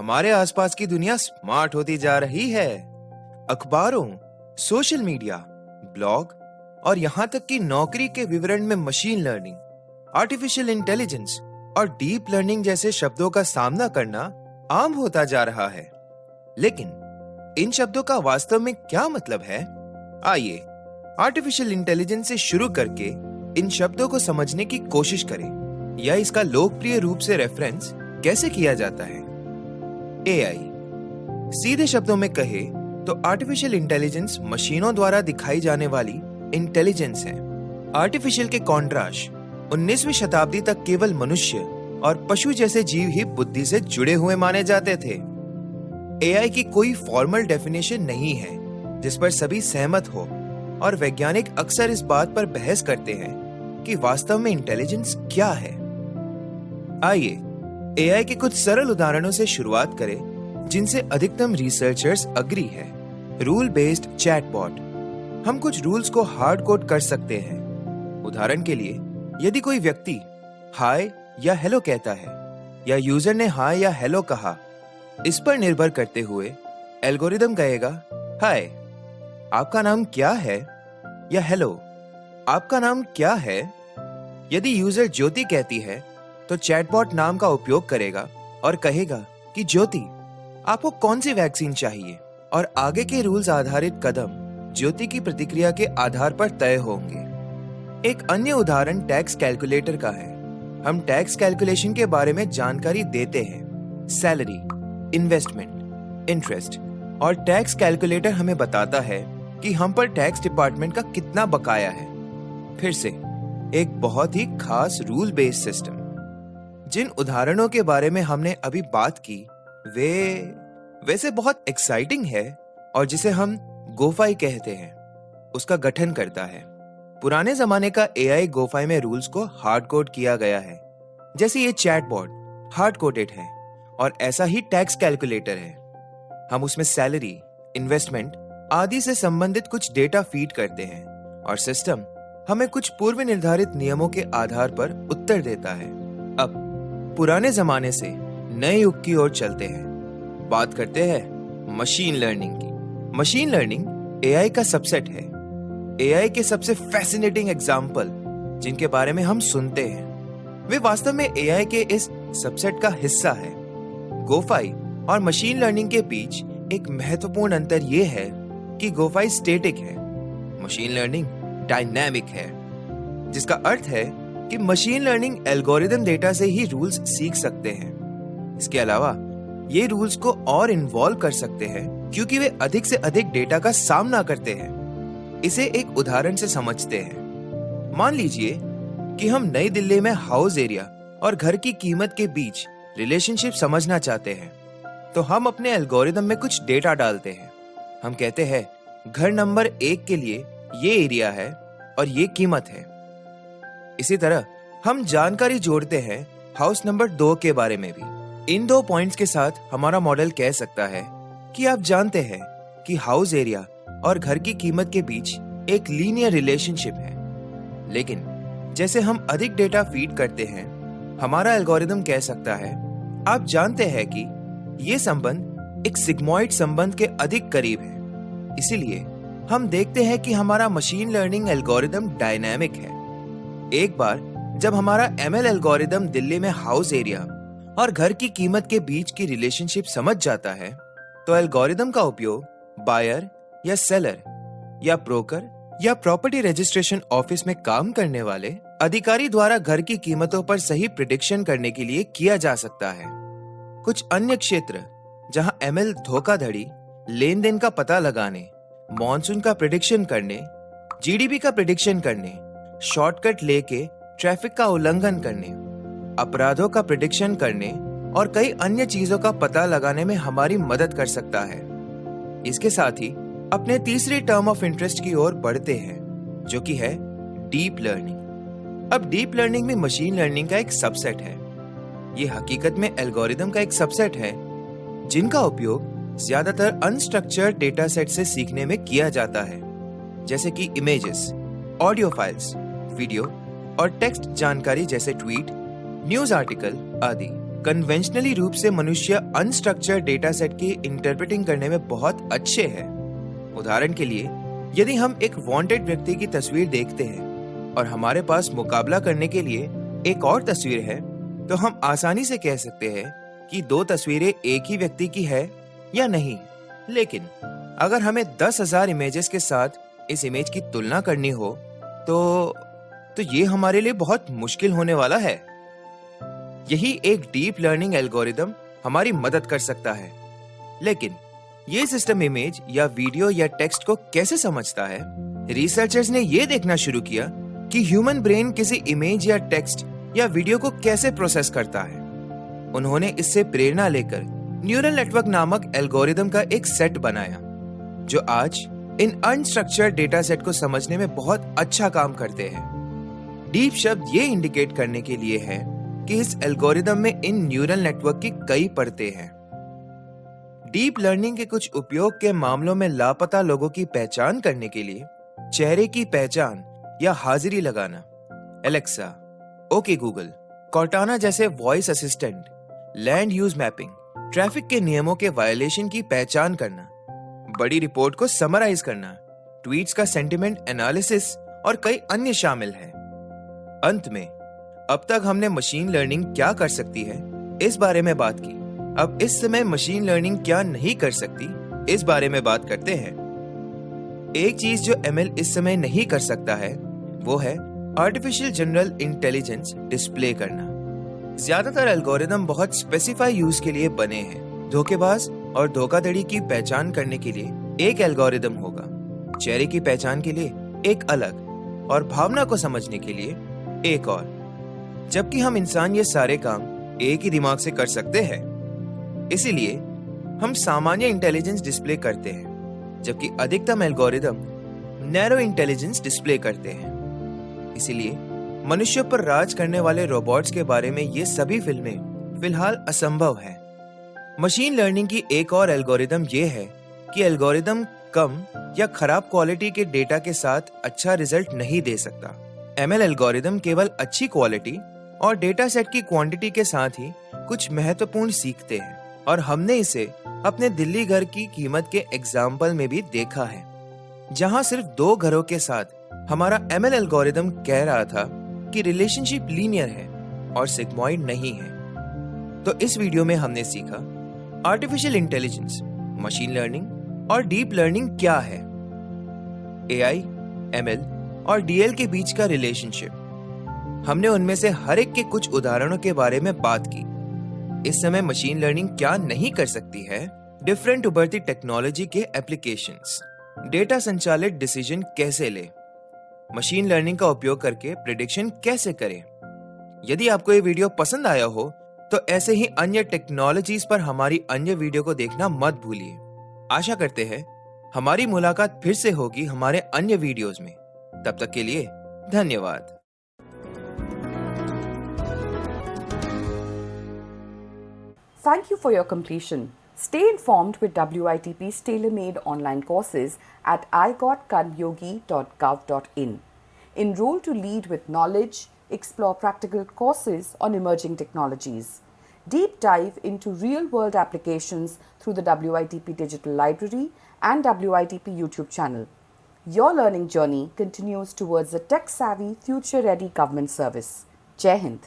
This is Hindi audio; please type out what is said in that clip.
हमारे आसपास की दुनिया स्मार्ट होती जा रही है। अखबारों, सोशल मीडिया, ब्लॉग और यहाँ तक कि नौकरी के विवरण में मशीन लर्निंग, आर्टिफिशियल इंटेलिजेंस और डीप लर्निंग जैसे शब्दों का सामना करना आम होता जा रहा है। लेकिन इन शब्दों का वास्तव में क्या मतलब है? आइए आर्टिफिशियल इंटेलिजेंस से शुरू करके इन शब्दों को समझने की कोशिश करें, या इसका लोकप्रिय रूप से रेफरेंस कैसे किया जाता है। एआई, सीधे शब्दों में कहे तो आर्टिफिशियल इंटेलिजेंस मशीनों द्वारा दिखाई जाने वाली इंटेलिजेंस है। आर्टिफिशियल के कॉन्ट्रास्ट 19वीं शताब्दी तक केवल मनुष्य और पशु जैसे जीव ही बुद्धि से जुड़े हुए माने जाते थे। एआई की कोई फॉर्मल डेफिनेशन नहीं है जिस पर सभी सहमत हो, और वैज्ञानिक अक्सर इस बात पर बहस करते हैं कि वास्तव में इंटेलिजेंस क्या है। आइए एआई के कुछ सरल उदाहरणों से शुरुआत करें जिनसे अधिकतम रिसर्चर्स अग्री है। Rule based chatbot. हम कुछ रूल्स को हार्ड कोड कर सकते हैं। उदाहरण के लिए, यदि कोई व्यक्ति हाय या हेलो कहता है, या यूजर ने हाय या हेलो कहा, इस पर निर्भर करते हुए एल्गोरिदम कहेगा, हाय आपका नाम क्या है, या हेलो आपका नाम क्या है। यदि यूजर ज्योति कहती है तो चैटबॉट नाम का उपयोग करेगा और कहेगा कि ज्योति आपको कौन सी वैक्सीन चाहिए, और आगे के रूल्स आधारित कदम ज्योति की प्रतिक्रिया के आधार पर तय होंगे। एक अन्य उदाहरण टैक्स कैलकुलेटर का है। हम टैक्स कैलकुलेशन के बारे में जानकारी देते हैं। सैलरी, इन्वेस्टमेंट, इंटरेस्ट, और टैक्स कैलकुलेटर हमें बताता है कि हम पर टैक्स डिपार्टमेंट का कितना बकाया है। फिर से एक बहुत ही खास रूल बेस्ड सिस्टम। जिन उदाहरणों के बारे में हमने अभी बात की वे वैसे बहुत एक्साइटिंग है, और जिसे हम गोफाई कहते हैं, उसका गठन करता है। पुराने जमाने का एआई गोफाई में रूल्स को हार्ड कोड किया गया है, जैसे ये चैटबॉट हार्ड कोडेड है, और ऐसा ही टैक्स कैलकुलेटर है। हम उसमें सैलरी, इन्वेस्टमेंट आदि से संबंधित कुछ डेटा फीड करते हैं, और सिस्टम हमें कुछ पूर्व निर्धारित नियमों के आधार पर उत्तर देता है। अब पुराने जमाने से नए युग की ओर चलते हैं। बात करते हैं मशीन लर्निंग की। मशीन लर्निंग एआई का सबसेट है। एआई के सबसे फैसिनेटिंग एग्जाम्पल जिनके बारे में हम सुनते हैं, वे वास्तव में एआई के इस सबसेट का हिस्सा है। गोफाई और मशीन लर्निंग के बीच एक महत्वपूर्ण अंतर यह है कि गोफाई स्टैटिक है, मशीन लर्निंग डायनामिक है, जिसका अर्थ है कि मशीन लर्निंग एल्गोरिदम डेटा से ही रूल्स सीख सकते हैं। इसके अलावा ये रूल्स को और इन्वॉल्व कर सकते हैं क्योंकि वे अधिक से अधिक डेटा का सामना करते हैं। इसे एक उदाहरण से समझते हैं। मान लीजिए कि हम नई दिल्ली में हाउस एरिया और घर की कीमत के बीच रिलेशनशिप समझना चाहते हैं, तो हम अपने एल्गोरिदम में कुछ डेटा डालते हैं। हम कहते हैं घर नंबर 1 के लिए ये एरिया है और ये कीमत है। इसी तरह हम जानकारी जोड़ते हैं हाउस नंबर 2 के बारे में भी। इन 2 पॉइंट्स के साथ हमारा मॉडल कह सकता है कि आप जानते हैं कि हाउस एरिया और घर की कीमत के बीच एक लीनियर रिलेशनशिप है। लेकिन जैसे हम अधिक डेटा फीड करते हैं, हमारा एल्गोरिदम कह सकता है, आप जानते हैं कि ये संबंध एक सिग्मॉइड संबंध के अधिक करीब है। इसीलिए हम देखते हैं कि हमारा मशीन लर्निंग एल्गोरिदम डायनामिक है। एक बार जब हमारा एमएल एल्गोरिदम दिल्ली में हाउस एरिया और घर की कीमत के बीच की रिलेशनशिप समझ जाता है, तो एल्गोरिदम का उपयोग बायर या सेलर या ब्रोकर या प्रॉपर्टी रजिस्ट्रेशन ऑफिस में काम करने वाले अधिकारी द्वारा घर की कीमतों पर सही प्रिडिक्शन करने के लिए किया जा सकता है। कुछ अन्य क्षेत्र जहां एमएल धोखाधड़ी, लेन देन का पता लगाने, मॉनसून का प्रिडिक्शन करने, जीडीपी का प्रिडिक्शन करने, शॉर्टकट लेके ट्रैफिक का उल्लंघन करने, अपराधों का प्रिडिक्शन करने और कई अन्य चीजों का पता लगाने में हमारी मदद कर सकता है। इसके साथ ही अपने तीसरी टर्म ऑफ इंटरेस्ट की ओर बढ़ते हैं, जो कि है डीप लर्निंग। अब डीप लर्निंग भी मशीन लर्निंग का एक सबसेट है। ये हकीकत में एल्गोरिदम का एक सबसेट है जिनका उपयोग ज्यादातर अनस्ट्रक्चर्ड डेटा सेट से सीखने में किया जाता है, जैसे कि इमेजेस, ऑडियो फाइल्स, वीडियो और टेक्स्ट जानकारी जैसे ट्वीट, न्यूज आर्टिकल आदि। कन्वेंशनली रूप से मनुष्य अनस्ट्रक्चर्ड डेटा सेट की इंटरप्रेटिंग करने में बहुत अच्छे हैं। उदाहरण के लिए, यदि हम एक वांटेड व्यक्ति की तस्वीर देखते हैं और हमारे पास मुकाबला करने के लिए एक और तस्वीर है, तो हम आसानी से कह सकते हैं कि दो तस्वीरें एक ही व्यक्ति की है या नहीं। लेकिन अगर हमें 10,000 इमेजेस के साथ इस इमेज की तुलना करनी हो तो ये हमारे लिए बहुत मुश्किल होने वाला है। यही एक डीप लर्निंग एल्गोरिदम हमारी मदद कर सकता है। लेकिन ये सिस्टम इमेज या वीडियो या टेक्स्ट को कैसे समझता है? रिसर्चर्स ने ये देखना शुरू किया कि ह्यूमन ब्रेन किसी इमेज या टेक्स्ट या वीडियो को कैसे प्रोसेस करता है। उन्होंने इससे प्रेरणा लेकर न्यूरल नेटवर्क नामक एल्गोरिदम का एक सेट बनाया, जो आज इन अनस्ट्रक्चर्ड डेटा सेट को समझने में बहुत अच्छा काम करते हैं। डीप शब्द ये इंडिकेट करने के लिए है कि इस एल्गोरिदम में इन न्यूरल नेटवर्क की कई परतें हैं। डीप लर्निंग के कुछ उपयोग के मामलों में लापता लोगों की पहचान करने के लिए चेहरे की पहचान या हाजिरी लगाना, एलेक्सा, ओके गूगल, कॉर्टाना जैसे voice assistant, land use mapping, traffic के नियमों के वायलेशन की पहचान करना, बड़ी रिपोर्ट को समराइज करना, ट्वीट्स का सेंटिमेंट एनालिसिस और कई अन्य शामिल हैं। अंत में, अब तक हमने मशीन लर्निंग क्या कर सकती है इस बारे में बात की। अब इस समय मशीन लर्निंग क्या नहीं कर सकती इस बारे में बात करते हैं। एक चीज जो एमएल इस समय नहीं कर सकता है वो है आर्टिफिशियल जनरल इंटेलिजेंस डिस्प्ले करना। ज्यादातर एल्गोरिदम बहुत स्पेसिफाई यूज के लिए बने हैं। धोखेबाज और धोखाधड़ी की पहचान करने के लिए एक एल्गोरिदम होगा, चेहरे की पहचान के लिए एक अलग और भावना को समझने के लिए एक और। जबकि हम इंसान ये सारे काम एक ही दिमाग से कर सकते हैं। इसीलिए हम सामान्य इंटेलिजेंस डिस्प्ले करते हैं, जबकि अधिकतम एल्गोरिदम नैरो इंटेलिजेंस डिस्प्ले करते हैं। इसीलिए मनुष्यों पर राज करने वाले रोबोट्स के बारे में ये सभी फिल्में फिलहाल असंभव है। मशीन लर्निंग की एक और एल्गोरिदम ये है कि एल्गोरिदम कम या खराब क्वालिटी के डेटा के साथ अच्छा रिजल्ट नहीं दे सकता। एमएल एल्गोरिदम केवल अच्छी क्वालिटी और डेटा सेट की क्वांटिटी के साथ ही कुछ महत्वपूर्ण सीखते हैं, और हमने इसे अपने दिल्ली घर की कीमत के एग्जाम्पल में भी देखा है, जहां सिर्फ 2 घरों के साथ हमारा एमएल एल्गोरिदम कह रहा था कि रिलेशनशिप लीनियर है और सिग्मॉइड नहीं है। तो इस वीडियो में हमने सीखा आर्टिफिशियल इंटेलिजेंस, मशीन लर्निंग और डीप लर्निंग क्या है, एआई, एमएल और डीएल के बीच का रिलेशनशिप। हमने उनमें से हर एक के कुछ उदाहरणों के बारे में बात की। इस समय मशीन लर्निंग क्या नहीं कर सकती है, डिफरेंट उभरती टेक्नोलॉजी के एप्लीकेशंस, डेटा संचालित डिसीजन कैसे ले, मशीन लर्निंग का उपयोग करके प्रेडिक्शन कैसे करें। यदि आपको ये वीडियो पसंद आया हो तो ऐसे ही अन्य टेक्नोलॉजीज पर हमारी अन्य वीडियो को देखना मत भूलिए। आशा करते हैं हमारी मुलाकात फिर से होगी हमारे अन्य वीडियोस में। तब तक के लिए धन्यवाद। Thank you for your completion. Stay informed with WITP's tailor-made online courses at igotkarmyogi.gov.in. Enroll to lead with knowledge, explore practical courses on emerging technologies. Deep dive into real-world applications through the WITP Digital Library and WITP YouTube channel. Your learning journey continues towards a tech-savvy, future-ready government service. Jai Hind.